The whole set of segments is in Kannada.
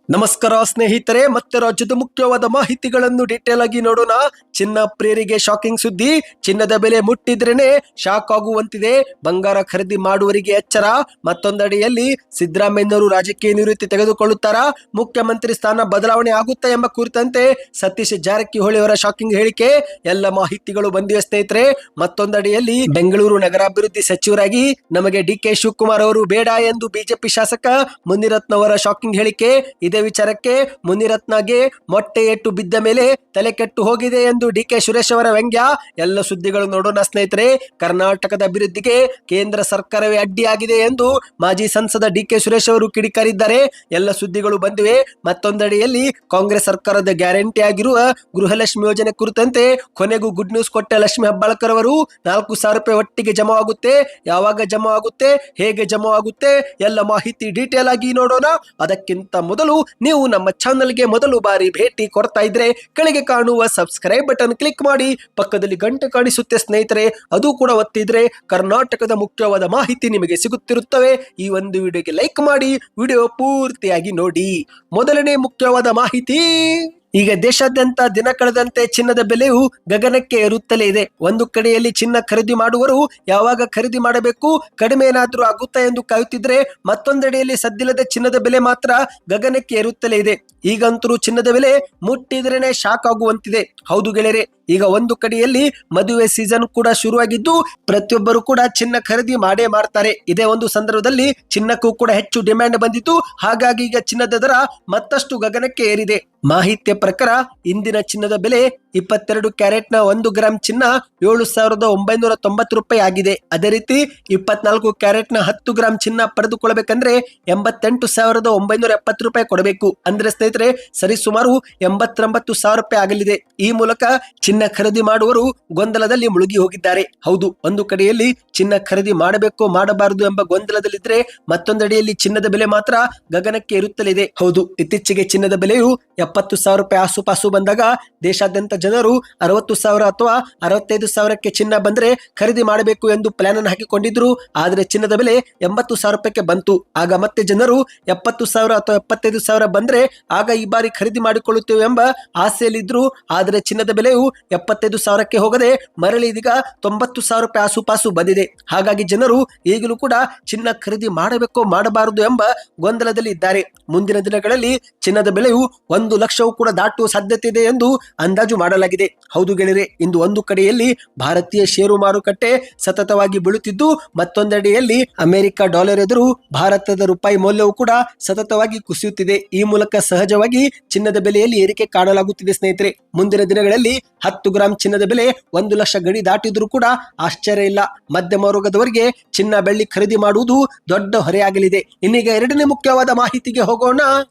ನಮಸ್ಕಾರ ಸ್ನೇಹಿತರೆ, ಮತ್ತೆ ರಾಜ್ಯದ ಮುಖ್ಯವಾದ ಮಾಹಿತಿಗಳನ್ನು ಡೀಟೇಲ್ ಆಗಿ ನೋಡೋಣ. ಚಿನ್ನ ಪ್ರಿಯರಿಗೆ ಶಾಕಿಂಗ್ ಸುದ್ದಿ. ಚಿನ್ನದ ಬೆಲೆ ಮುಟ್ಟಿದ್ರೇನೆ ಶಾಕ್ ಆಗುವಂತಿದೆ. ಬಂಗಾರ ಖರೀದಿ ಮಾಡುವವರಿಗೆ ಎಚ್ಚರ. ಮತ್ತೊಂದೆಡೆಯಲ್ಲಿ ಸಿದ್ದರಾಮಯ್ಯನವರು ರಾಜಕೀಯ ನಿವೃತ್ತಿ ತೆಗೆದುಕೊಳ್ಳುತ್ತಾರಾ, ಮುಖ್ಯಮಂತ್ರಿ ಸ್ಥಾನ ಬದಲಾವಣೆ ಆಗುತ್ತಾ ಎಂಬ ಕುರಿತಂತೆ ಸತೀಶ್ ಜಾರಕಿಹೊಳಿ ಅವರ ಶಾಕಿಂಗ್ ಹೇಳಿಕೆ. ಎಲ್ಲ ಮಾಹಿತಿಗಳು ಬಂದಿವೆ ಸ್ನೇಹಿತರೆ. ಮತ್ತೊಂದೆಡೆಯಲ್ಲಿ ಬೆಂಗಳೂರು ನಗರಾಭಿವೃದ್ಧಿ ಸಚಿವರಾಗಿ ನಮಗೆ ಡಿ.ಕೆ. ಶಿವಕುಮಾರ್ ಅವರು ಬೇಡ ಎಂದು ಬಿಜೆಪಿ ಶಾಸಕ ಮುನಿರತ್ನ ಅವರ ಶಾಕಿಂಗ್ ಹೇಳಿಕೆ. ಇದೇ ವಿಚಾರಕ್ಕೆ ಮುನಿರತ್ನಗೆ ಮೊಟ್ಟೆ ಏಟು ಬಿದ್ದ ಮೇಲೆ ತಲೆ ಕೆಟ್ಟು ಹೋಗಿದೆ ಎಂದು ಡಿ.ಕೆ. ಸುರೇಶ್ ಅವರ ವ್ಯಂಗ್ಯ. ಎಲ್ಲ ಸುದ್ದಿಗಳು ನೋಡೋಣ ಸ್ನೇಹಿತರೆ. ಕರ್ನಾಟಕದ ಅಭಿವೃದ್ಧಿಗೆ ಕೇಂದ್ರ ಸರ್ಕಾರವೇ ಅಡ್ಡಿಯಾಗಿದೆ ಎಂದು ಮಾಜಿ ಸಂಸದ ಡಿ.ಕೆ. ಸುರೇಶ್ ಅವರು ಕಿಡಿಕಾರಿದ್ದಾರೆ. ಎಲ್ಲ ಸುದ್ದಿಗಳು ಬಂದಿವೆ. ಮತ್ತೊಂದೆಡೆಯಲ್ಲಿ ಕಾಂಗ್ರೆಸ್ ಸರ್ಕಾರದ ಗ್ಯಾರಂಟಿ ಆಗಿರುವ ಗೃಹಲಕ್ಷ್ಮಿ ಯೋಜನೆ ಕುರಿತಂತೆ ಕೊನೆಗೂ ಗುಡ್ ನ್ಯೂಸ್ ಕೊಟ್ಟ ಲಕ್ಷ್ಮಿ ಹೆಬ್ಬಾಳ್ಕರ್ ಅವರು 4,000 ರೂಪಾಯಿ ಒಟ್ಟಿಗೆ ಜಮಾ ಆಗುತ್ತೆ. ಯಾವಾಗ ಜಮಾ ಆಗುತ್ತೆ, ಹೇಗೆ ಜಮಾ ಆಗುತ್ತೆ, ಎಲ್ಲ ಮಾಹಿತಿ ಡೀಟೇಲ್ ಆಗಿ ನೋಡೋಣ. ಅದಕ್ಕಿಂತ ಮೊದಲು ನೀವು ನಮ್ಮ ಚಾನಲ್ಗೆ ಮೊದಲು ಬಾರಿ ಭೇಟಿ ಕೊಡ್ತಾ ಇದ್ರೆ ಕೆಳಗೆ ಕಾಣುವ ಸಬ್ಸ್ಕ್ರೈಬ್ ಬಟನ್ ಕ್ಲಿಕ್ ಮಾಡಿ, ಪಕ್ಕದಲ್ಲಿ ಗಂಟೆ ಕಾಣಿಸುತ್ತೆ ಸ್ನೇಹಿತರೆ, ಅದು ಕೂಡ ಒತ್ತಿದ್ರೆ ಕರ್ನಾಟಕದ ಮುಖ್ಯವಾದ ಮಾಹಿತಿ ನಿಮಗೆ ಸಿಗುತ್ತಿರುತ್ತವೆ. ಈ ಒಂದು ವಿಡಿಯೋಗೆ ಲೈಕ್ ಮಾಡಿ, ವಿಡಿಯೋ ಪೂರ್ತಿಯಾಗಿ ನೋಡಿ. ಮೊದಲನೇ ಮುಖ್ಯವಾದ ಮಾಹಿತಿ. ಈಗ ದೇಶಾದ್ಯಂತ ದಿನ ಕಳೆದಂತೆ ಚಿನ್ನದ ಬೆಲೆಯು ಗಗನಕ್ಕೆ ಏರುತ್ತಲೇ ಇದೆ. ಒಂದು ಕಡೆಯಲ್ಲಿ ಚಿನ್ನ ಖರೀದಿ ಮಾಡುವವರು ಯಾವಾಗ ಖರೀದಿ ಮಾಡಬೇಕು, ಕಡಿಮೆ ಏನಾದ್ರೂ ಆಗುತ್ತಾ ಎಂದು ಕಾಯುತ್ತಿದ್ರೆ, ಮತ್ತೊಂದೆಡೆಯಲ್ಲಿ ಸದ್ದಿಲ್ಲದೆ ಚಿನ್ನದ ಬೆಲೆ ಮಾತ್ರ ಗಗನಕ್ಕೆ ಏರುತ್ತಲೇ ಇದೆ. ಈಗಂತೂ ಚಿನ್ನದ ಬೆಲೆ ಮುಟ್ಟಿದ್ರೇನೆ ಶಾಕ್ ಆಗುವಂತಿದೆ. ಹೌದು ಗೆಳೆಯರೆ, ಈಗ ಒಂದು ಕಡೆಯಲ್ಲಿ ಮದುವೆ ಸೀಸನ್ ಕೂಡ ಶುರುವಾಗಿದ್ದು ಪ್ರತಿಯೊಬ್ಬರು ಕೂಡ ಚಿನ್ನ ಖರೀದಿ ಮಾಡೇ ಮಾಡ್ತಾರೆ. ಇದೇ ಒಂದು ಸಂದರ್ಭದಲ್ಲಿ ಚಿನ್ನಕ್ಕೂ ಕೂಡ ಹೆಚ್ಚು ಡಿಮ್ಯಾಂಡ್ ಬಂದಿತ್ತು. ಹಾಗಾಗಿ ಈಗ ಚಿನ್ನದ ದರ ಮತ್ತಷ್ಟು ಗಗನಕ್ಕೆ ಏರಿದೆ. ಮಾಹಿತಿಯ ಪ್ರಕಾರ ಇಂದಿನ ಚಿನ್ನದ ಬೆಲೆ 22 ಕ್ಯಾರೆಟ್ನ 1 ಗ್ರಾಂ ಚಿನ್ನ 7,990 ರೂಪಾಯಿ ಆಗಿದೆ. ಅದೇ ರೀತಿ 24 ಕ್ಯಾರೆಟ್ನ 10 ಗ್ರಾಂ ಚಿನ್ನ ಪಡೆದುಕೊಳ್ಳಬೇಕಂದ್ರೆ 88,970 ರೂಪಾಯಿ ಕೊಡಬೇಕು. ಅಂದ್ರೆ ಸ್ನೇಹಿತರೆ ಸರಿಸುಮಾರು 89,000 ರೂಪಾಯಿ ಆಗಲಿದೆ. ಈ ಮೂಲಕ ಚಿನ್ನ ಖರೀದಿ ಮಾಡುವವರು ಗೊಂದಲದಲ್ಲಿ ಮುಳುಗಿ ಹೋಗಿದ್ದಾರೆ. ಹೌದು, ಒಂದು ಕಡೆಯಲ್ಲಿ ಚಿನ್ನ ಖರೀದಿ ಮಾಡಬೇಕು ಮಾಡಬಾರದು ಎಂಬ ಗೊಂದಲದಲ್ಲಿದ್ರೆ, ಮತ್ತೊಂದೆಡೆಯಲ್ಲಿ ಚಿನ್ನದ ಬೆಲೆ ಮಾತ್ರ ಗಗನಕ್ಕೆ ಏರುತ್ತಲಿದೆ. ಹೌದು, ಇತ್ತೀಚೆಗೆ ಚಿನ್ನದ ಬೆಲೆಯು 70,000 ರೂಪಾಯಿ ಆಸುಪಾಸು ಬಂದಾಗ ದೇಶಾದ್ಯಂತ ಜನರು 60,000 ಅಥವಾ 65,000ಕ್ಕೆ ಚಿನ್ನ ಬಂದ್ರೆ ಖರೀದಿ ಮಾಡಬೇಕು ಎಂದು ಪ್ಲಾನ್ ಅನ್ನು ಹಾಕಿಕೊಂಡಿದ್ರು. ಆದರೆ ಚಿನ್ನದ ಬೆಲೆ 80,000 ರೂಪಾಯಿಗೆ ಬಂತು. ಆಗ ಮತ್ತೆ ಜನರು 70,000 ಅಥವಾ 75,000 ಬಂದ್ರೆ ಆಗ ಈ ಬಾರಿ ಖರೀದಿ ಮಾಡಿಕೊಳ್ಳುತ್ತೇವೆ ಎಂಬ ಆಸೆಯಲ್ಲಿದ್ರು. ಆದರೆ ಚಿನ್ನದ ಬೆಲೆಯು 75,000ಕ್ಕೆ ಹೋಗದೆ ಮರಳಿ ಇದೀಗ 90,000 ರೂಪಾಯಿ ಆಸುಪಾಸು ಬಂದಿದೆ. ಹಾಗಾಗಿ ಜನರು ಈಗಲೂ ಕೂಡ ಚಿನ್ನ ಖರೀದಿ ಮಾಡಬೇಕೋ ಮಾಡಬಾರದು ಎಂಬ ಗೊಂದಲದಲ್ಲಿ ಇದ್ದಾರೆ. ಮುಂದಿನ ದಿನಗಳಲ್ಲಿ ಚಿನ್ನದ ಬೆಲೆಯು 1 ಲಕ್ಷವೂ ಕೂಡ ದಾಟುವ ಸಾಧ್ಯತೆ ಇದೆ ಎಂದು ಅಂದಾಜು ಮಾಡಲಾಗಿದೆ. ಹೌದು ಗೆಳೆಯರೆ, ಇಂದು ಒಂದು ಕಡೆಯಲ್ಲಿ ಭಾರತೀಯ ಷೇರು ಮಾರುಕಟ್ಟೆ ಸತತವಾಗಿ ಬೀಳುತ್ತಿದ್ದು, ಮತ್ತೊಂದೆಡೆಯಲ್ಲಿ ಅಮೆರಿಕ ಡಾಲರ್ ಎದುರು ಭಾರತದ ರೂಪಾಯಿ ಮೌಲ್ಯವು ಕೂಡ ಸತತವಾಗಿ ಕುಸಿಯುತ್ತಿದೆ. ಈ ಮೂಲಕ ಸಹಜವಾಗಿ ಚಿನ್ನದ ಬೆಲೆಯಲ್ಲಿ ಏರಿಕೆ ಕಾಣಲಾಗುತ್ತಿದೆ ಸ್ನೇಹಿತರೆ. ಮುಂದಿನ ದಿನಗಳಲ್ಲಿ 10 ಗ್ರಾಂ ಚಿನ್ನದ ಬೆಲೆ 1 ಲಕ್ಷ ಗಡಿ ದಾಟಿದ್ರೂ ಕೂಡ ಆಶ್ಚರ್ಯ ಇಲ್ಲ. ಮಧ್ಯಮ ವರ್ಗದವರಿಗೆ ಚಿನ್ನ ಬೆಳ್ಳಿ ಖರೀದಿ ಮಾಡುವುದು ದೊಡ್ಡ ಹೊರೆಯಾಗಲಿದೆ. ಇನ್ನೀಗ ಎರಡನೇ ಮುಖ್ಯವಾದ ಮಾಹಿತಿಗೆ ಹೋಗೋಣ.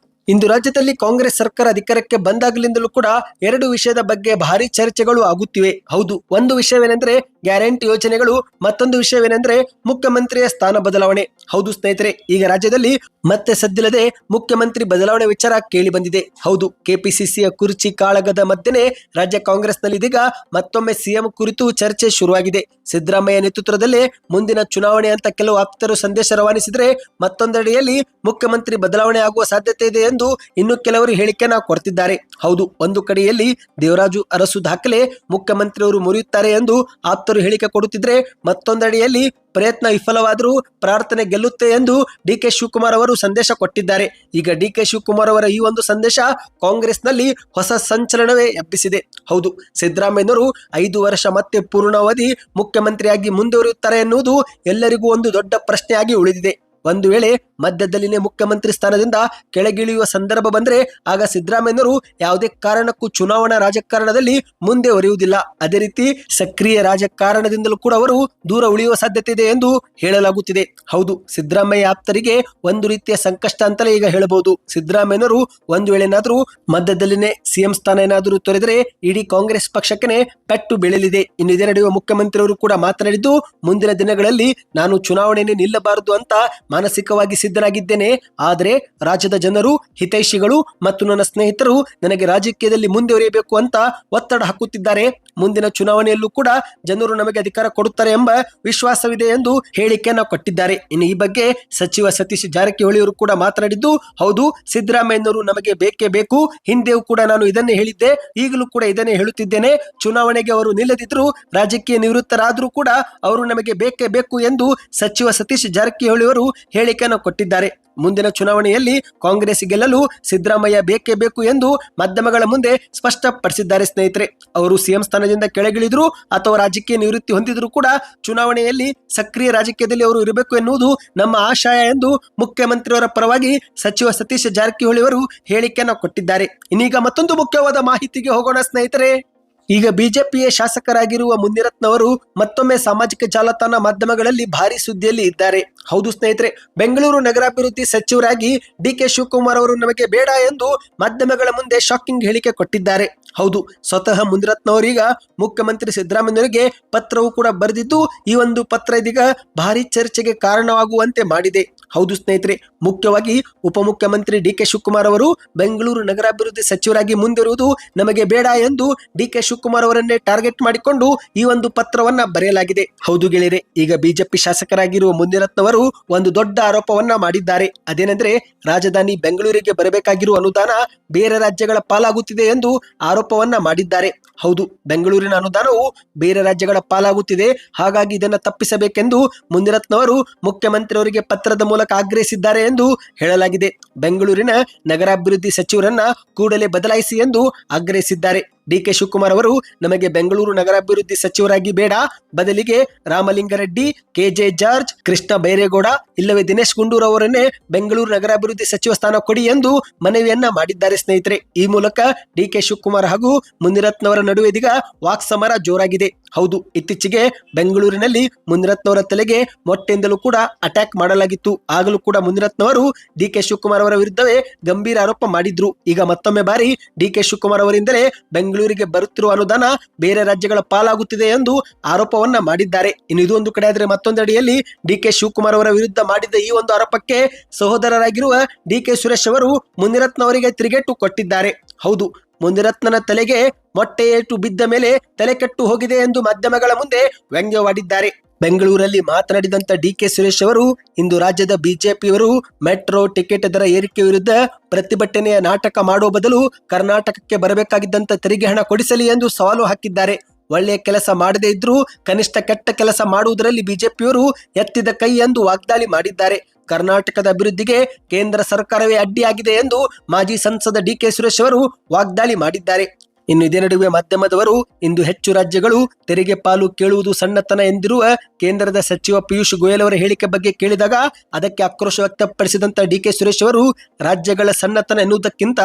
ಇಂದು ರಾಜ್ಯದಲ್ಲಿ ಕಾಂಗ್ರೆಸ್ ಸರ್ಕಾರ ಅಧಿಕಾರಕ್ಕೆ ಬಂದಾಗಲಿಂದಲೂ ಕೂಡ 2 ವಿಷಯದ ಬಗ್ಗೆ ಭಾರಿ ಚರ್ಚೆಗಳು ಆಗುತ್ತಿವೆ. ಹೌದು, ಒಂದು ವಿಷಯವೇನೆಂದ್ರೆ ಗ್ಯಾರಂಟಿ ಯೋಜನೆಗಳು, ಮತ್ತೊಂದು ವಿಷಯವೇನೆಂದ್ರೆ ಮುಖ್ಯಮಂತ್ರಿಯ ಸ್ಥಾನ ಬದಲಾವಣೆ. ಹೌದು ಸ್ನೇಹಿತರೆ, ಈಗ ರಾಜ್ಯದಲ್ಲಿ ಮತ್ತೆ ಸದ್ದಿಲ್ಲದೆ ಮುಖ್ಯಮಂತ್ರಿ ಬದಲಾವಣೆ ವಿಚಾರ ಕೇಳಿ ಬಂದಿದೆ. ಹೌದು, ಕೆಪಿಸಿಸಿಯ ಕುರ್ಚಿ ಕಾಳಗದ ಮಧ್ಯೆ ರಾಜ್ಯ ಕಾಂಗ್ರೆಸ್ನಲ್ಲಿ ಇದೀಗ ಮತ್ತೊಮ್ಮೆ ಸಿಎಂ ಕುರಿತು ಚರ್ಚೆ ಶುರುವಾಗಿದೆ. ಸಿದ್ದರಾಮಯ್ಯ ನೇತೃತ್ವದಲ್ಲೇ ಮುಂದಿನ ಚುನಾವಣೆ ಅಂತ ಕೆಲವು ಆಪ್ತರು ಸಂದೇಶ ರವಾನಿಸಿದ್ರೆ, ಮತ್ತೊಂದೆಡೆಯಲ್ಲಿ ಮುಖ್ಯಮಂತ್ರಿ ಬದಲಾವಣೆ ಆಗುವ ಸಾಧ್ಯತೆ ಇದೆ ಎಂದು ಇನ್ನು ಕೆಲವರು ಹೇಳಿಕೆನ ಕೊಡ್ತಿದ್ದಾರೆ. ಹೌದು, ಒಂದು ಕಡೆಯಲ್ಲಿ ದೇವರಾಜು ಅರಸು ದಾಖಲೆ ಮುಖ್ಯಮಂತ್ರಿಯವರು ಮುರಿಯುತ್ತಾರೆ ಎಂದು ಆಪ್ತರು ಹೇಳಿಕೆ ಕೊಡುತ್ತಿದ್ರೆ, ಮತ್ತೊಂದೆಡೆಯಲ್ಲಿ ಪ್ರಯತ್ನ ವಿಫಲವಾದರೂ ಪ್ರಾರ್ಥನೆ ಗೆಲ್ಲುತ್ತೆ ಎಂದು ಡಿ.ಕೆ. ಶಿವಕುಮಾರ್ ಅವರು ಸಂದೇಶ ಕೊಟ್ಟಿದ್ದಾರೆ. ಈಗ ಡಿ.ಕೆ. ಶಿವಕುಮಾರ್ ಅವರ ಈ ಒಂದು ಸಂದೇಶ ಕಾಂಗ್ರೆಸ್ನಲ್ಲಿ ಹೊಸ ಸಂಚಲನವೇ ಎಬ್ಬಿಸಿದೆ. ಹೌದು, ಸಿದ್ದರಾಮಯ್ಯನವರು 5 ವರ್ಷ ಮತ್ತೆ ಪೂರ್ಣಾವಧಿ ಮುಖ್ಯಮಂತ್ರಿಯಾಗಿ ಮುಂದುವರಿಯುತ್ತಾರೆ ಎನ್ನುವುದು ಎಲ್ಲರಿಗೂ ಒಂದು ದೊಡ್ಡ ಪ್ರಶ್ನೆಯಾಗಿ ಉಳಿದಿದೆ. ಒಂದು ವೇಳೆ ಮಧ್ಯದಲ್ಲಿನೇ ಮುಖ್ಯಮಂತ್ರಿ ಸ್ಥಾನದಿಂದ ಕೆಳಗಿಳಿಯುವ ಸಂದರ್ಭ ಬಂದ್ರೆ ಆಗ ಸಿದ್ದರಾಮಯ್ಯನವರು ಯಾವುದೇ ಕಾರಣಕ್ಕೂ ಚುನಾವಣಾ ರಾಜಕಾರಣದಲ್ಲಿ ಮುಂದೆ ಒರೆಯುವುದಿಲ್ಲ. ಅದೇ ರೀತಿ ಸಕ್ರಿಯ ರಾಜಕಾರಣದಿಂದಲೂ ಕೂಡ ಅವರು ದೂರ ಉಳಿಯುವ ಸಾಧ್ಯತೆ ಇದೆ ಎಂದು ಹೇಳಲಾಗುತ್ತಿದೆ. ಹೌದು, ಸಿದ್ದರಾಮಯ್ಯ ಆಪ್ತರಿಗೆ ಒಂದು ರೀತಿಯ ಸಂಕಷ್ಟ ಅಂತಲೇ ಈಗ ಹೇಳಬಹುದು. ಸಿದ್ದರಾಮಯ್ಯನವರು ಒಂದು ವೇಳೆ ಏನಾದರೂ ಮಧ್ಯದಲ್ಲಿನೇ ಸಿಎಂ ಸ್ಥಾನ ಏನಾದರೂ ತೊರೆದರೆ ಇಡೀ ಕಾಂಗ್ರೆಸ್ ಪಕ್ಷಕ್ಕೆ ಪೆಟ್ಟು ಬೀಳಲಿದೆ. ಇನ್ನು ಇದೇ ನಡೆಯುವ ಮುಖ್ಯಮಂತ್ರಿಯವರು ಕೂಡ ಮಾತನಾಡಿದ್ದು, ಮುಂದಿನ ದಿನಗಳಲ್ಲಿ ನಾನು ಚುನಾವಣೆಯಲ್ಲಿ ನಿಲ್ಲಬಾರದು ಅಂತ ಮಾನಸಿಕವಾಗಿ ಸಿದ್ಧನಾಗಿದ್ದೇನೆ. ಆದರೆ ರಾಜ್ಯದ ಜನರು, ಹಿತೈಷಿಗಳು ಮತ್ತು ನನ್ನ ಸ್ನೇಹಿತರು ನನಗೆ ರಾಜಕೀಯದಲ್ಲಿ ಮುಂದುವರಿಯಬೇಕು ಅಂತ ಒತ್ತಡ ಹಾಕುತ್ತಿದ್ದಾರೆ. ಮುಂದಿನ ಚುನಾವಣೆಯಲ್ಲೂ ಕೂಡ ಜನರು ನಮಗೆ ಅಧಿಕಾರ ಕೊಡುತ್ತಾರೆ ಎಂಬ ವಿಶ್ವಾಸವಿದೆ ಎಂದು ಹೇಳಿಕೆಯನ್ನು ಕೊಟ್ಟಿದ್ದಾರೆ. ಇನ್ನು ಈ ಬಗ್ಗೆ ಸಚಿವ ಸತೀಶ್ ಜಾರಕಿಹೊಳಿ ಅವರು ಕೂಡ ಮಾತನಾಡಿದ್ದು, ಹೌದು, ಸಿದ್ದರಾಮಯ್ಯನವರು ನಮಗೆ ಬೇಕೇ ಬೇಕು. ಹಿಂದೆಯೂ ಕೂಡ ನಾನು ಇದನ್ನೇ ಹೇಳಿದ್ದೆ, ಈಗಲೂ ಕೂಡ ಇದನ್ನೇ ಹೇಳುತ್ತಿದ್ದೇನೆ. ಚುನಾವಣೆಗೆ ಅವರು ನಿಲ್ಲದಿದ್ರು, ರಾಜಕೀಯ ನಿವೃತ್ತರಾದರೂ ಕೂಡ ಅವರು ನಮಗೆ ಬೇಕೇ ಬೇಕು ಎಂದು ಸಚಿವ ಸತೀಶ್ ಜಾರಕಿಹೊಳಿ ಅವರು ಹೇಳಿಕೆಯನ್ನು ಕೊಟ್ಟಿದ್ದಾರೆ. ಮುಂದಿನ ಚುನಾವಣೆಯಲ್ಲಿ ಕಾಂಗ್ರೆಸ್ ಗೆಲ್ಲಲು ಸಿದ್ದರಾಮಯ್ಯ ಬೇಕೇ ಬೇಕು ಎಂದು ಮಾಧ್ಯಮಗಳ ಮುಂದೆ ಸ್ಪಷ್ಟಪಡಿಸಿದ್ದಾರೆ. ಸ್ನೇಹಿತರೆ, ಅವರು ಸಿಎಂ ಸ್ಥಾನದಿಂದ ಕೆಳಗಿಳಿದ್ರು ಅಥವಾ ರಾಜಕೀಯ ನಿವೃತ್ತಿ ಹೊಂದಿದ್ರು ಕೂಡ ಚುನಾವಣೆಯಲ್ಲಿ ಸಕ್ರಿಯ ರಾಜಕೀಯದಲ್ಲಿ ಅವರು ಇರಬೇಕು ಎನ್ನುವುದು ನಮ್ಮ ಆಶಯ ಎಂದು ಮುಖ್ಯಮಂತ್ರಿಯವರ ಪರವಾಗಿ ಸಚಿವ ಸತೀಶ್ ಜಾರಕಿಹೊಳಿ ಅವರು ಹೇಳಿಕೆಯನ್ನು ಕೊಟ್ಟಿದ್ದಾರೆ. ಇನ್ನೀಗ ಮತ್ತೊಂದು ಮುಖ್ಯವಾದ ಮಾಹಿತಿಗೆ ಹೋಗೋಣ ಸ್ನೇಹಿತರೆ. ಈಗ ಬಿಜೆಪಿಯ ಶಾಸಕರಾಗಿರುವ ಮುನಿರತ್ನವರು ಮತ್ತೊಮ್ಮೆ ಸಾಮಾಜಿಕ ಜಾಲತಾಣ ಮಾಧ್ಯಮಗಳಲ್ಲಿ ಭಾರಿ ಸುದ್ದಿಯಲ್ಲಿ ಇದ್ದಾರೆ. ಹೌದು ಸ್ನೇಹಿತರೆ, ಬೆಂಗಳೂರು ನಗರಾಭಿವೃದ್ಧಿ ಸಚಿವರಾಗಿ ಡಿ.ಕೆ. ಶಿವಕುಮಾರ್ ಅವರು ನಮಗೆ ಬೇಡ ಎಂದು ಮಾಧ್ಯಮಗಳ ಮುಂದೆ ಶಾಕಿಂಗ್ ಹೇಳಿಕೆ ಕೊಟ್ಟಿದ್ದಾರೆ. ಹೌದು, ಸ್ವತಃ ಮುನಿರತ್ನವರೀಗ ಮುಖ್ಯಮಂತ್ರಿ ಸಿದ್ದರಾಮಯ್ಯನವರಿಗೆ ಪತ್ರವೂ ಕೂಡ ಬರೆದಿದ್ದು, ಈ ಒಂದು ಪತ್ರ ಇದೀಗ ಭಾರಿ ಚರ್ಚೆಗೆ ಕಾರಣವಾಗುವಂತೆ ಮಾಡಿದೆ. ಹೌದು ಸ್ನೇಹಿತರೆ, ಮುಖ್ಯವಾಗಿ ಉಪಮುಖ್ಯಮಂತ್ರಿ ಡಿ.ಕೆ. ಶಿವಕುಮಾರ್ ಅವರು ಬೆಂಗಳೂರು ನಗರಾಭಿವೃದ್ಧಿ ಸಚಿವರಾಗಿ ಮುಂದಿರುವುದು ನಮಗೆ ಬೇಡ ಎಂದು ಡಿ.ಕೆ. ಶಿವಕುಮಾರ್ ಅವರನ್ನೇ ಟಾರ್ಗೆಟ್ ಮಾಡಿಕೊಂಡು ಈ ಒಂದು ಪತ್ರವನ್ನ ಬರೆಯಲಾಗಿದೆ. ಹೌದು ಗೆಳೆಯರೆ, ಈಗ ಬಿಜೆಪಿ ಶಾಸಕರಾಗಿರುವ ಮುನಿರತ್ನವರು ಒಂದು ದೊಡ್ಡ ಆರೋಪವನ್ನ ಮಾಡಿದ್ದಾರೆ. ಅದೇನೆಂದ್ರೆ, ರಾಜಧಾನಿ ಬೆಂಗಳೂರಿಗೆ ಬರಬೇಕಾಗಿರುವ ಅನುದಾನ ಬೇರೆ ರಾಜ್ಯಗಳ ಪಾಲಾಗುತ್ತಿದೆ ಎಂದು ಆರೋಪವನ್ನ ಮಾಡಿದ್ದಾರೆ. ಹೌದು, ಬೆಂಗಳೂರಿನ ಅನುದಾನವು ಬೇರೆ ರಾಜ್ಯಗಳ ಪಾಲಾಗುತ್ತಿದೆ, ಹಾಗಾಗಿ ಇದನ್ನು ತಪ್ಪಿಸಬೇಕೆಂದು ಮುನಿರತ್ನವರು ಮುಖ್ಯಮಂತ್ರಿಯವರಿಗೆ ಪತ್ರದ ಮೂಲಕ ಆಗ್ರಹಿಸಿದ್ದಾರೆ ಎಂದು ಹೇಳಲಾಗಿದೆ. ಬೆಂಗಳೂರಿನ ನಗರಾಭಿವೃದ್ಧಿ ಸಚಿವರನ್ನ ಕೂಡಲೇ ಬದಲಾಯಿಸಿ ಎಂದು ಆಗ್ರಹಿಸಿದ್ದಾರೆ. ಡಿ.ಕೆ. ಶಿವಕುಮಾರ್ ಅವರು ನಮಗೆ ಬೆಂಗಳೂರು ನಗರಾಭಿವೃದ್ಧಿ ಸಚಿವರಾಗಿ ಬೇಡ, ಬದಲಿಗೆ ರಾಮಲಿಂಗಾರೆಡ್ಡಿ, ಕೆ.ಜೆ. ಜಾರ್ಜ್, ಕೃಷ್ಣ ಬೈರೇಗೌಡ ಇಲ್ಲವೇ ದಿನೇಶ್ ಗುಂಡೂರಾವ್ ಅವರನ್ನೇ ಬೆಂಗಳೂರು ನಗರಾಭಿವೃದ್ಧಿ ಸಚಿವ ಸ್ಥಾನ ಕೊಡಿ ಎಂದು ಮನವಿಯನ್ನ ಮಾಡಿದ್ದಾರೆ. ಸ್ನೇಹಿತರೆ, ಈ ಮೂಲಕ ಡಿ.ಕೆ. ಶಿವಕುಮಾರ್ ಹಾಗೂ ಮುನಿರತ್ನವರ ನಡುವೆ ಇದೀಗ ವಾಕ್ಸಮರ ಜೋರಾಗಿದೆ. ಹೌದು, ಇತ್ತೀಚೆಗೆ ಬೆಂಗಳೂರಿನಲ್ಲಿ ಮುನಿರತ್ನವರ ತಲೆಗೆ ಮೊಟ್ಟೆಯಿಂದಲೂ ಕೂಡ ಅಟ್ಯಾಕ್ ಮಾಡಲಾಗಿತ್ತು. ಆಗಲೂ ಕೂಡ ಮುನಿರತ್ನವರು ಡಿ.ಕೆ. ಶಿವಕುಮಾರ್ ಅವರ ವಿರುದ್ಧವೇ ಗಂಭೀರ ಆರೋಪ ಮಾಡಿದ್ರು. ಈಗ ಮತ್ತೊಮ್ಮೆ ಬಾರಿ ಡಿ.ಕೆ. ಶಿವಕುಮಾರ್ ಅವರಿಂದಲೇ ಬೆಂಗಳೂರಿಗೆ ಬರುತ್ತಿರುವ ಅನುದಾನ ಬೇರೆ ರಾಜ್ಯಗಳ ಪಾಲಾಗುತ್ತಿದೆ ಎಂದು ಆರೋಪವನ್ನ ಮಾಡಿದ್ದಾರೆ. ಇನ್ನು ಇದೊಂದು ಕಡೆ ಆದರೆ ಮತ್ತೊಂದೆಡೆಯಲ್ಲಿ ಡಿ.ಕೆ. ಶಿವಕುಮಾರ್ ಅವರ ವಿರುದ್ಧ ಮಾಡಿದ್ದ ಈ ಒಂದು ಆರೋಪಕ್ಕೆ ಸಹೋದರರಾಗಿರುವ ಡಿ.ಕೆ. ಸುರೇಶ್ ಅವರು ಮುನಿರತ್ನ ಅವರಿಗೆ ತಿರುಗೇಟು ಕೊಟ್ಟಿದ್ದಾರೆ. ಹೌದು, ಮುನಿರತ್ನನ ತಲೆಗೆ ಮೊಟ್ಟೆ ಏಟು ಬಿದ್ದ ಮೇಲೆ ತಲೆ ಕೆಟ್ಟು ಹೋಗಿದೆ ಎಂದು ಮಾಧ್ಯಮಗಳ ಮುಂದೆ ವ್ಯಂಗ್ಯವಾಡಿದ್ದಾರೆ. ಬೆಂಗಳೂರಲ್ಲಿ ಮಾತನಾಡಿದಂತ ಡಿ.ಕೆ. ಸುರೇಶ್ ಅವರು ಇಂದು ರಾಜ್ಯದ ಬಿಜೆಪಿಯವರು ಮೆಟ್ರೋ ಟಿಕೆಟ್ ದರ ಏರಿಕೆ ವಿರುದ್ಧ ಪ್ರತಿಭಟನೆಯ ನಾಟಕ ಮಾಡುವ ಬದಲು ಕರ್ನಾಟಕಕ್ಕೆ ಬರಬೇಕಾಗಿದ್ದಂತ ತೆರಿಗೆ ಹಣ ಕೊಡಿಸಲಿ ಎಂದು ಸವಾಲು ಹಾಕಿದ್ದಾರೆ. ಒಳ್ಳೆಯ ಕೆಲಸ ಮಾಡದೇ ಇದ್ರೂ ಕನಿಷ್ಠ ಕೆಟ್ಟ ಕೆಲಸ ಮಾಡುವುದರಲ್ಲಿ ಬಿಜೆಪಿಯವರು ಎತ್ತಿದ ಕೈ ಎಂದು ವಾಗ್ದಾಳಿ ಮಾಡಿದ್ದಾರೆ. ಕರ್ನಾಟಕದ ಅಭಿವೃದ್ಧಿಗೆ ಕೇಂದ್ರ ಸರ್ಕಾರವೇ ಅಡ್ಡಿಯಾಗಿದೆ ಎಂದು ಮಾಜಿ ಸಂಸದ ಡಿ.ಕೆ. ಸುರೇಶ್ ಅವರು ವಾಗ್ದಾಳಿ ಮಾಡಿದ್ದಾರೆ. ಇನ್ನು ಇದೇ ನಡುವೆ ಮಾಧ್ಯಮದವರು ಇಂದು ಹೆಚ್ಚು ರಾಜ್ಯಗಳು ತೆರಿಗೆ ಪಾಲು ಕೇಳುವುದು ಸಣ್ಣತನ ಎಂದಿರುವ ಕೇಂದ್ರದ ಸಚಿವ ಪಿಯೂಷ್ ಗೋಯಲ್ ಅವರ ಹೇಳಿಕೆ ಬಗ್ಗೆ ಕೇಳಿದಾಗ ಅದಕ್ಕೆ ಆಕ್ರೋಶ ವ್ಯಕ್ತಪಡಿಸಿದಂತ ಡಿ.ಕೆ. ಸುರೇಶ್ ಅವರು ರಾಜ್ಯಗಳ ಸಣ್ಣತನ ಎನ್ನುವುದಕ್ಕಿಂತ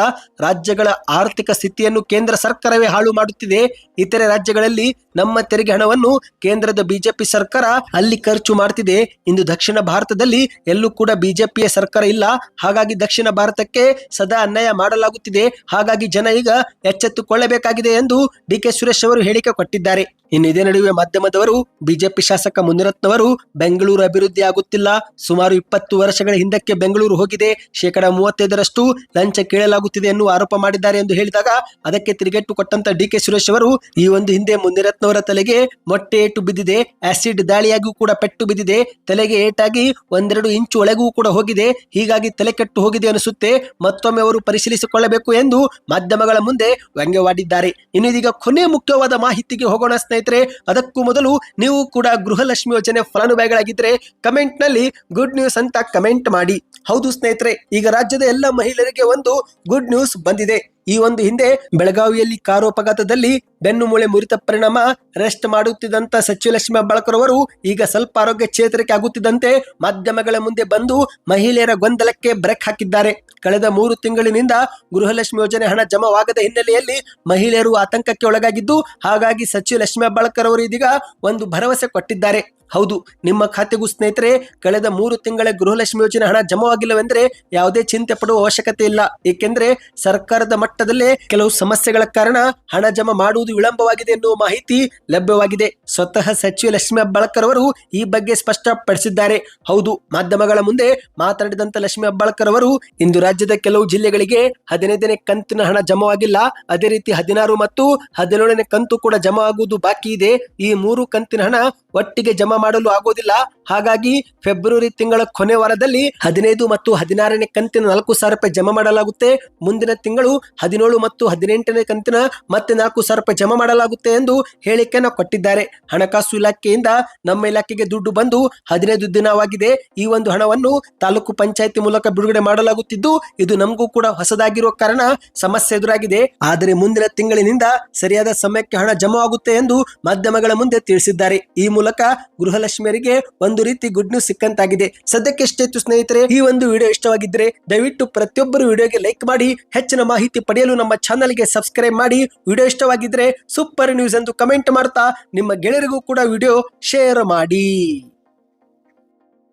ರಾಜ್ಯಗಳ ಆರ್ಥಿಕ ಸ್ಥಿತಿಯನ್ನು ಕೇಂದ್ರ ಸರ್ಕಾರವೇ ಹಾಳು ಮಾಡುತ್ತಿದೆ. ಇತರೆ ರಾಜ್ಯಗಳಲ್ಲಿ ನಮ್ಮ ತೆರಿಗೆ ಹಣವನ್ನು ಕೇಂದ್ರದ ಬಿಜೆಪಿ ಸರ್ಕಾರ ಅಲ್ಲಿ ಖರ್ಚು ಮಾಡ್ತಿದೆ. ಇಂದು ದಕ್ಷಿಣ ಭಾರತದಲ್ಲಿ ಎಲ್ಲೂ ಕೂಡ ಬಿಜೆಪಿಯ ಸರ್ಕಾರ ಇಲ್ಲ, ಹಾಗಾಗಿ ದಕ್ಷಿಣ ಭಾರತಕ್ಕೆ ಸದಾ ಅನ್ಯಾಯ ಮಾಡಲಾಗುತ್ತಿದೆ. ಹಾಗಾಗಿ ಜನ ಈಗ ಎಚ್ಚೆತ್ತುಕೊಳ್ಳಬೇಕಾಗಿದೆ ಎಂದು ಡಿ.ಕೆ. ಸುರೇಶ್ ಅವರು ಹೇಳಿಕೆ ಕೊಟ್ಟಿದ್ದಾರೆ. ಇನ್ನು ಇದೇ ನಡುವೆ ಮಾಧ್ಯಮದವರು ಬಿಜೆಪಿ ಶಾಸಕ ಮುನಿರತ್ನವರು ಬೆಂಗಳೂರು ಅಭಿವೃದ್ಧಿ ಆಗುತ್ತಿಲ್ಲ, ಸುಮಾರು 20 ವರ್ಷಗಳ ಹಿಂದಕ್ಕೆ ಬೆಂಗಳೂರು ಹೋಗಿದೆ, 35% ಲಂಚ ಕೇಳಲಾಗುತ್ತಿದೆ ಎನ್ನುವ ಆರೋಪ ಮಾಡಿದ್ದಾರೆ ಎಂದು ಹೇಳಿದಾಗ ಅದಕ್ಕೆ ತಿರುಗೇಟು ಕೊಟ್ಟಂತ ಡಿ.ಕೆ. ಸುರೇಶ್ ಅವರು ಈ ಒಂದು ಹಿಂದೆ ಮುನಿರತ್ನವರ ತಲೆಗೆ ಮೊಟ್ಟೆ ಏಟು ಬಿದ್ದಿದೆ, ಆಸಿಡ್ ದಾಳಿಯಾಗಿಯೂ ಕೂಡ ಪೆಟ್ಟು ಬಿದ್ದಿದೆ, ತಲೆಗೆ ಏಟಾಗಿ 1-2 ಇಂಚು ಒಳಗೂ ಕೂಡ ಹೋಗಿದೆ, ಹೀಗಾಗಿ ತಲೆ ಕೆಟ್ಟು ಹೋಗಿದೆ ಅನಿಸುತ್ತೆ, ಮತ್ತೊಮ್ಮೆ ಅವರು ಪರಿಶೀಲಿಸಿಕೊಳ್ಳಬೇಕು ಎಂದು ಮಾಧ್ಯಮಗಳ ಮುಂದೆ ವ್ಯಂಗ್ಯವಾಡಿದ್ದಾರೆ. ಇನ್ನು ಇದೀಗ ಕೊನೆ ಮುಖ್ಯವಾದ ಮಾಹಿತಿಗೆ ಹೋಗೋಣ ಸ್ನೇಹಿತರೆ. ಅದಕ್ಕೂ ಮೊದಲು ನೀವು ಕೂಡ ಗೃಹಲಕ್ಷ್ಮಿ ಯೋಜನೆ ಫಲಾನುಭವಿಗಳಾಗಿದ್ರೆ ಕಮೆಂಟ್ ನಲ್ಲಿ ಗುಡ್ ನ್ಯೂಸ್ ಅಂತ ಕಮೆಂಟ್ ಮಾಡಿ. ಹೌದು ಸ್ನೇಹಿತರೆ, ಈಗ ರಾಜ್ಯದ ಎಲ್ಲ ಮಹಿಳೆಯರಿಗೆ ಒಂದು ಗುಡ್ ನ್ಯೂಸ್ ಬಂದಿದೆ. ಈ ಒಂದು ಹಿಂದೆ ಬೆಳಗಾವಿಯಲ್ಲಿ ಕಾರು ಅಪಘಾತದಲ್ಲಿ ಬೆನ್ನು ಮೂಳೆ ಮುರಿತ ಪರಿಣಾಮ ರೆಸ್ಟ್ ಮಾಡುತ್ತಿದ್ದಂತ ಸಚಿವಲಕ್ಷ್ಮಿ ಹೆಬ್ಬಾಳ್ಕರ್ ಅವರು ಈಗ ಸ್ವಲ್ಪ ಆರೋಗ್ಯ ಚೇತರಿಕೆ ಆಗುತ್ತಿದ್ದಂತೆ ಮಾಧ್ಯಮಗಳ ಮುಂದೆ ಬಂದು ಮಹಿಳೆಯರ ಗೊಂದಲಕ್ಕೆ ಬ್ರೇಕ್ ಹಾಕಿದ್ದಾರೆ. ಕಳೆದ 3 ತಿಂಗಳಿನಿಂದ ಗೃಹಲಕ್ಷ್ಮಿ ಯೋಜನೆ ಹಣ ಜಮಾವಾಗದ ಹಿನ್ನೆಲೆಯಲ್ಲಿ ಮಹಿಳೆಯರು ಆತಂಕಕ್ಕೆ ಒಳಗಾಗಿದ್ದು, ಹಾಗಾಗಿ ಸಚಿವ ಲಕ್ಷ್ಮಿ ಹೆಬ್ಬಾಳ್ಕರ್ ಅವರು ಇದೀಗ ಒಂದು ಭರವಸೆ ಕೊಟ್ಟಿದ್ದಾರೆ. ಹೌದು, ನಿಮ್ಮ ಖಾತೆಗೂ ಸ್ನೇಹಿತರೆ ಕಳೆದ 3 ತಿಂಗಳ ಗೃಹಲಕ್ಷ್ಮಿ ಯೋಜನೆ ಹಣ ಜಮಾವಾಗಿಲ್ಲವೆಂದರೆ ಯಾವುದೇ ಚಿಂತೆ ಪಡುವ ಅವಶ್ಯಕತೆ ಇಲ್ಲ. ಏಕೆಂದ್ರೆ ಸರ್ಕಾರದ ಮಟ್ಟದಲ್ಲೇ ಕೆಲವು ಸಮಸ್ಯೆಗಳ ಕಾರಣ ಹಣ ಜಮಾ ಮಾಡುವುದು ವಿಳಂಬವಾಗಿದೆ ಎನ್ನುವ ಮಾಹಿತಿ ಲಭ್ಯವಾಗಿದೆ. ಸ್ವತಃ ಸಚಿವೆ ಲಕ್ಷ್ಮಿ ಹೆಬ್ಬಾಳ್ಕರ್ ಅವರು ಈ ಬಗ್ಗೆ ಸ್ಪಷ್ಟಪಡಿಸಿದ್ದಾರೆ. ಹೌದು, ಮಾಧ್ಯಮಗಳ ಮುಂದೆ ಮಾತನಾಡಿದಂತ ಲಕ್ಷ್ಮಿ ಹೆಬ್ಬಾಳ್ಕರ್ ಅವರು ಇಂದು ರಾಜ್ಯದ ಕೆಲವು ಜಿಲ್ಲೆಗಳಿಗೆ 15ನೇ ಕಂತಿನ ಹಣ ಜಮಾವಾಗಿಲ್ಲ. ಅದೇ ರೀತಿ 16 ಮತ್ತು 17ನೇ ಕಂತು ಕೂಡ ಜಮಾ ಆಗುವುದು ಬಾಕಿ ಇದೆ. ಈ 3 ಕಂತಿನ ಹಣ ಒಟ್ಟಿಗೆ ಜಮಾ ಮಾಡಲು ಆಗೋದಿಲ್ಲ. ಹಾಗಾಗಿ ಫೆಬ್ರವರಿ ತಿಂಗಳ ಕೊನೆ ವಾರದಲ್ಲಿ 15 ಮತ್ತು 16ನೇ ಕಂತಿನ 4,000 ರೂಪಾಯಿ ಜಮಾ ಮಾಡಲಾಗುತ್ತೆ. ಮುಂದಿನ ತಿಂಗಳು 17 ಮತ್ತು 18ನೇ ಕಂತಿನ ಮತ್ತೆ 4,000 ರೂಪಾಯಿ ಜಮಾ ಮಾಡಲಾಗುತ್ತೆ ಎಂದು ಹೇಳಿಕೆಯನ್ನು ಕೊಟ್ಟಿದ್ದಾರೆ. ಹಣಕಾಸು ಇಲಾಖೆಯಿಂದ ನಮ್ಮ ಇಲಾಖೆಗೆ ದುಡ್ಡು ಬಂದು 15 ದಿನವಾಗಿದೆ. ಈ ಒಂದು ಹಣವನ್ನು ತಾಲೂಕು ಪಂಚಾಯಿತಿ ಮೂಲಕ ಬಿಡುಗಡೆ ಮಾಡಲಾಗುತ್ತಿದ್ದು, ಇದು ನಮಗೂ ಕೂಡ ಹೊಸದಾಗಿರುವ ಕಾರಣ ಸಮಸ್ಯೆ ಎದುರಾಗಿದೆ. ಆದರೆ ಮುಂದಿನ ತಿಂಗಳಿನಿಂದ ಸರಿಯಾದ ಸಮಯಕ್ಕೆ ಹಣ ಜಮಾ ಆಗುತ್ತೆ ಎಂದು ಮಾಧ್ಯಮಗಳ ಮುಂದೆ ತಿಳಿಸಿದ್ದಾರೆ. ಈ ಮೂಲಕ ಗೃಹಲಕ್ಷ್ಮಿಯರಿಗೆ ಒಂದು ರೀತಿ ಗುಡ್ ನ್ಯೂಸ್ ಸಿಕ್ಕಂತಾಗಿದೆ. ಸದ್ಯಕ್ಕೆ ಎಷ್ಟಾಯ್ತು ಸ್ನೇಹಿತರೆ, ಈ ಒಂದು ವಿಡಿಯೋ ಇಷ್ಟವಾಗಿದ್ರೆ ದಯವಿಟ್ಟು ಪ್ರತಿಯೊಬ್ಬರು ವಿಡಿಯೋಗೆ ಲೈಕ್ ಮಾಡಿ. ಹೆಚ್ಚಿನ ಮಾಹಿತಿ ಪಡೆಯಲು ನಮ್ಮ ಚಾನಲ್ಗೆ ಸಬ್ಸ್ಕ್ರೈಬ್ ಮಾಡಿ. ವಿಡಿಯೋ ಇಷ್ಟವಾಗಿದ್ರೆ ಸೂಪರ್ ನ್ಯೂಸ್ ಎಂದು ಕಮೆಂಟ್ ಮಾಡ್ತಾ ನಿಮ್ಮ ಗೆಳೆಯರಿಗೂ ಕೂಡ ವಿಡಿಯೋ ಶೇರ್ ಮಾಡಿ.